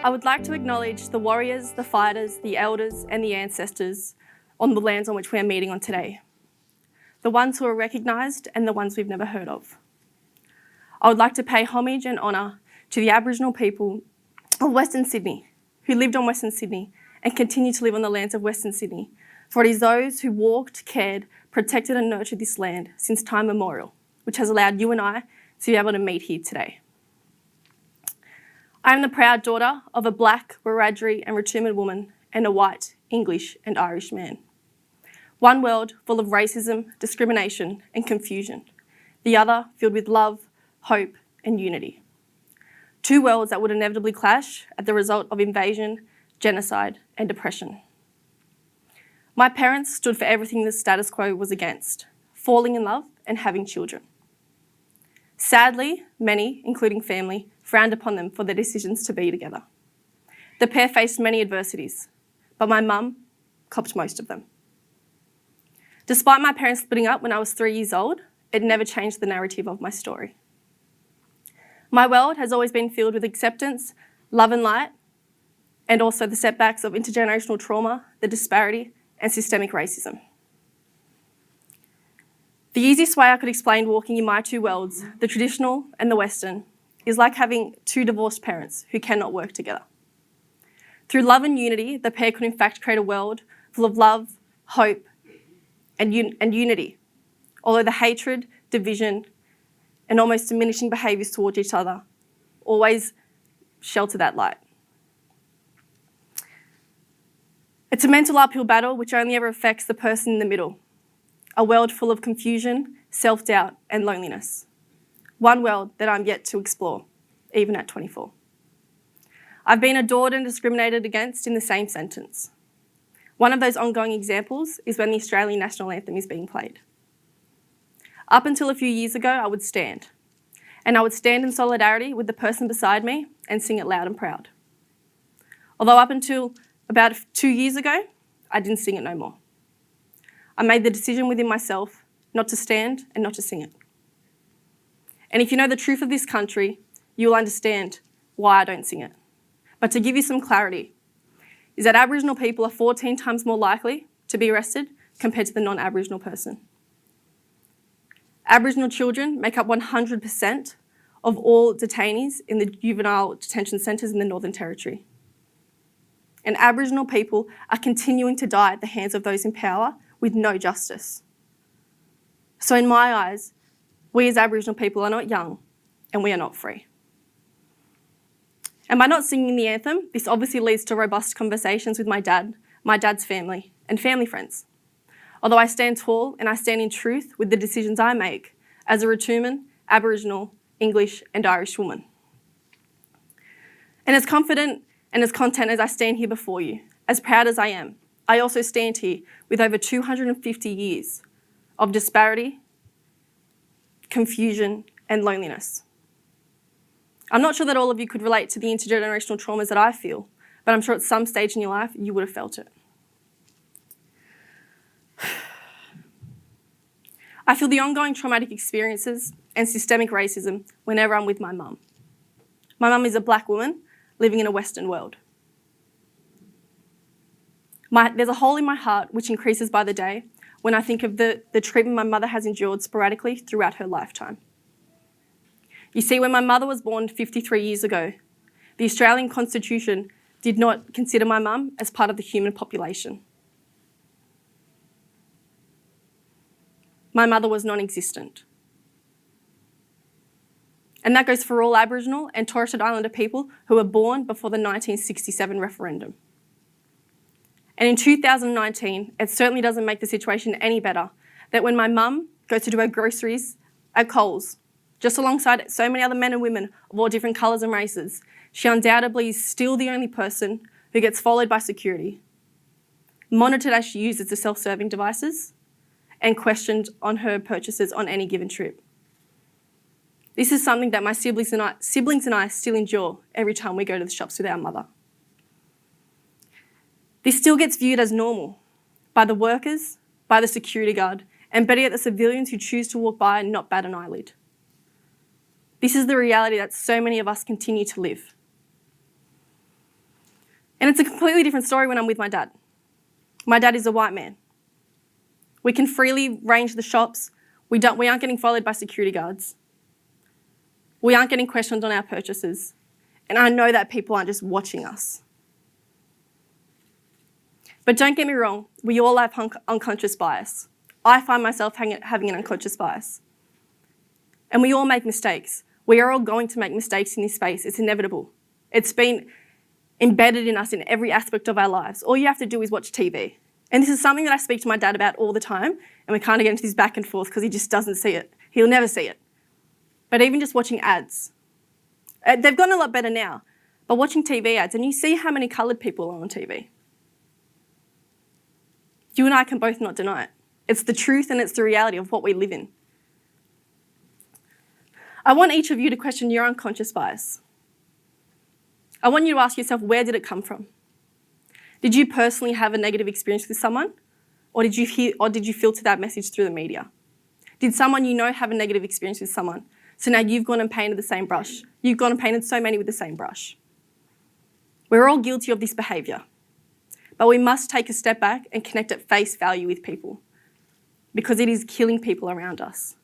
I would like to acknowledge the warriors, the fighters, the elders and the ancestors on the lands on which we are meeting on today. The ones who are recognised and the ones we've never heard of. I would like to pay homage and honour to the Aboriginal people of Western Sydney, who lived on Western Sydney and continue to live on the lands of Western Sydney, for it is those who walked, cared, protected and nurtured this land since time immemorial, which has allowed you and I to be able to meet here today. I am the proud daughter of a black, Wiradjuri and Ratuman woman and a white, English and Irish man. One world full of racism, discrimination and confusion. The other filled with love, hope and unity. Two worlds that would inevitably clash as the result of invasion, genocide and oppression. My parents stood for everything the status quo was against, falling in love and having children. Sadly, many, including family, frowned upon them for their decisions to be together. The pair faced many adversities, but my mum copped most of them. Despite my parents splitting up when I was 3 years old, it never changed the narrative of my story. My world has always been filled with acceptance, love and light, and also the setbacks of intergenerational trauma, the disparity, and systemic racism. The easiest way I could explain walking in my two worlds, the traditional and the Western, is like having two divorced parents who cannot work together. Through love and unity, the pair could in fact create a world full of love, hope, and unity, although the hatred, division, and almost diminishing behaviours towards each other always shelter that light. It's a mental uphill battle which only ever affects the person in the middle. A world full of confusion, self-doubt and loneliness. One world that I'm yet to explore, even at 24. I've been adored and discriminated against in the same sentence. One of those ongoing examples is when the Australian national anthem is being played. Up until a few years ago, I would stand. And I would stand in solidarity with the person beside me and sing it loud and proud. Although up until about 2 years ago, I didn't sing it no more. I made the decision within myself not to stand and not to sing it. And if you know the truth of this country, you will understand why I don't sing it. But to give you some clarity, is that Aboriginal people are 14 times more likely to be arrested compared to the non-Aboriginal person. Aboriginal children make up 100% of all detainees in the juvenile detention centres in the Northern Territory. And Aboriginal people are continuing to die at the hands of those in power with no justice. So in my eyes, we as Aboriginal people are not young and we are not free. And by not singing the anthem, this obviously leads to robust conversations with my dad, my dad's family, and family friends. Although I stand tall and I stand in truth with the decisions I make as a Ratuman, Aboriginal, English and Irish woman. And as confident and as content as I stand here before you, as proud as I am, I also stand here with over 250 years of disparity, confusion and loneliness. I'm not sure that all of you could relate to the intergenerational traumas that I feel, but I'm sure at some stage in your life you would have felt it. I feel the ongoing traumatic experiences and systemic racism whenever I'm with my mum. My mum is a black woman living in a Western world. There's a hole in my heart which increases by the day when I think of the treatment my mother has endured sporadically throughout her lifetime. You see, when my mother was born 53 years ago, the Australian Constitution did not consider my mum as part of the human population. My mother was non-existent. And that goes for all Aboriginal and Torres Strait Islander people who were born before the 1967 referendum. And in 2019, it certainly doesn't make the situation any better that when my mum goes to do her groceries at Coles, just alongside so many other men and women of all different colours and races, she undoubtedly is still the only person who gets followed by security, monitored as she uses the self-serving devices, and questioned on her purchases on any given trip. This is something that my siblings and I still endure every time we go to the shops with our mother. This still gets viewed as normal by the workers, by the security guard, and better yet, the civilians who choose to walk by and not bat an eyelid. This is the reality that so many of us continue to live. And it's a completely different story when I'm with my dad. My dad is a white man. We can freely range the shops. We aren't getting followed by security guards. We aren't getting questioned on our purchases. And I know that people aren't just watching us. But don't get me wrong, we all have unconscious bias. I find myself having an unconscious bias. And we all make mistakes. We are all going to make mistakes in this space. It's inevitable. It's been embedded in us in every aspect of our lives. All you have to do is watch TV. And this is something that I speak to my dad about all the time, and we kind of get into this back and forth because he just doesn't see it. He'll never see it. But even just watching ads, they've gotten a lot better now, but watching TV ads, and you see how many coloured people are on TV. You and I can both not deny it. It's the truth and it's the reality of what we live in. I want each of you to question your unconscious bias. I want you to ask yourself, where did it come from? Did you personally have a negative experience with someone? Or did you filter that message through the media? Did someone you know have a negative experience with someone? So now you've gone and painted the same brush. You've gone and painted so many with the same brush. We're all guilty of this behaviour. But we must take a step back and connect at face value with people, because it is killing people around us.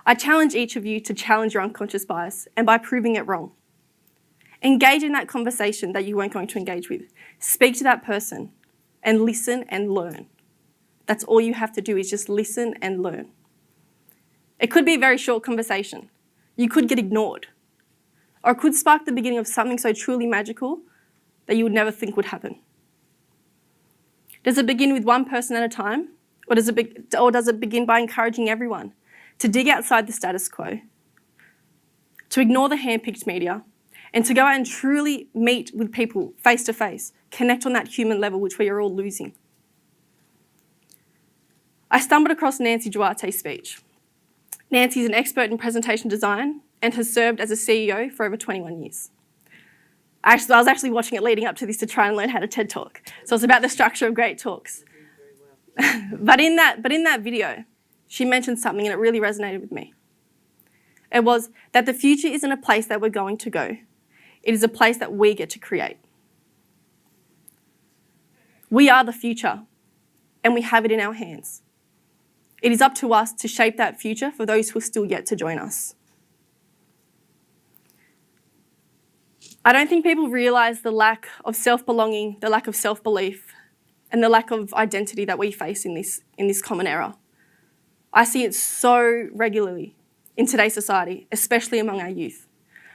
I challenge each of you to challenge your unconscious bias, and by proving it wrong. Engage in that conversation that you weren't going to engage with. Speak to that person and listen and learn. That's all you have to do, is just listen and learn. It could be a very short conversation. You could get ignored. Or it could spark the beginning of something so truly magical that you would never think would happen. Does it begin with one person at a time? Or does it begin by encouraging everyone to dig outside the status quo, to ignore the hand-picked media, and to go out and truly meet with people face to face, connect on that human level, which we are all losing? I stumbled across Nancy Duarte's speech. Nancy is an expert in presentation design and has served as a CEO for over 21 years. I was actually watching it leading up to this to try and learn how to TED Talk. So it's about the structure of great talks. But in that video, she mentioned something and it really resonated with me. It was that the future isn't a place that we're going to go. It is a place that we get to create. We are the future, and we have it in our hands. It is up to us to shape that future for those who are still yet to join us. I don't think people realise the lack of self-belonging, the lack of self-belief, and the lack of identity that we face in this common era. I see it so regularly in today's society, especially among our youth.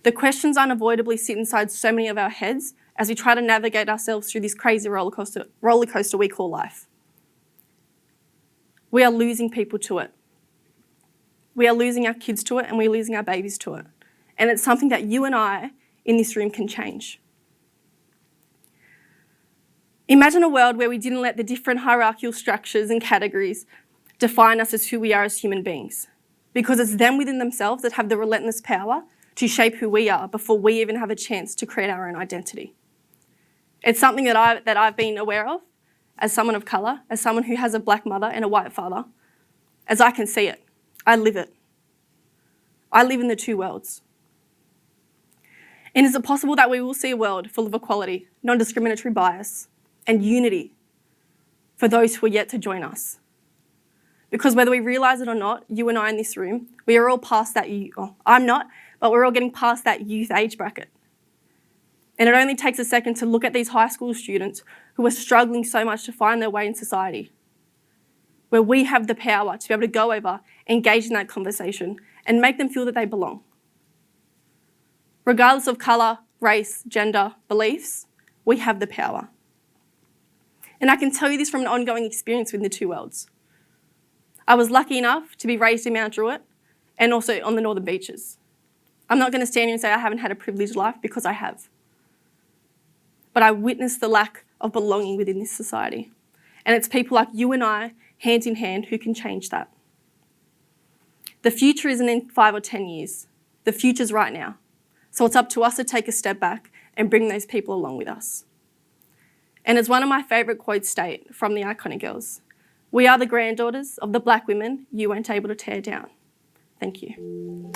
The questions unavoidably sit inside so many of our heads as we try to navigate ourselves through this crazy roller coaster we call life. We are losing people to it. We are losing our kids to it, and we're losing our babies to it. And it's something that you and I in this room can change. Imagine a world where we didn't let the different hierarchical structures and categories define us as who we are as human beings, because it's them within themselves that have the relentless power to shape who we are before we even have a chance to create our own identity. It's something that I've been aware of as someone of colour, as someone who has a black mother and a white father, as I can see it. I live it. I live in the two worlds. And is it possible that we will see a world full of equality, non-discriminatory bias, and unity for those who are yet to join us? Because whether we realise it or not, you and I in this room, we are all past that, I'm not, but we're all getting past that youth age bracket. And it only takes a second to look at these high school students who are struggling so much to find their way in society, where we have the power to be able to go over, engage in that conversation, and make them feel that they belong. Regardless of colour, race, gender, beliefs, we have the power. And I can tell you this from an ongoing experience within the two worlds. I was lucky enough to be raised in Mount Druitt and also on the northern beaches. I'm not going to stand here and say I haven't had a privileged life, because I have. But I witnessed the lack of belonging within this society. And it's people like you and I, hand in hand, who can change that. The future isn't in 5 or 10 years. The future's right now. So it's up to us to take a step back and bring those people along with us. And as one of my favourite quotes state from the Iconic Girls, we are the granddaughters of the black women you weren't able to tear down. Thank you.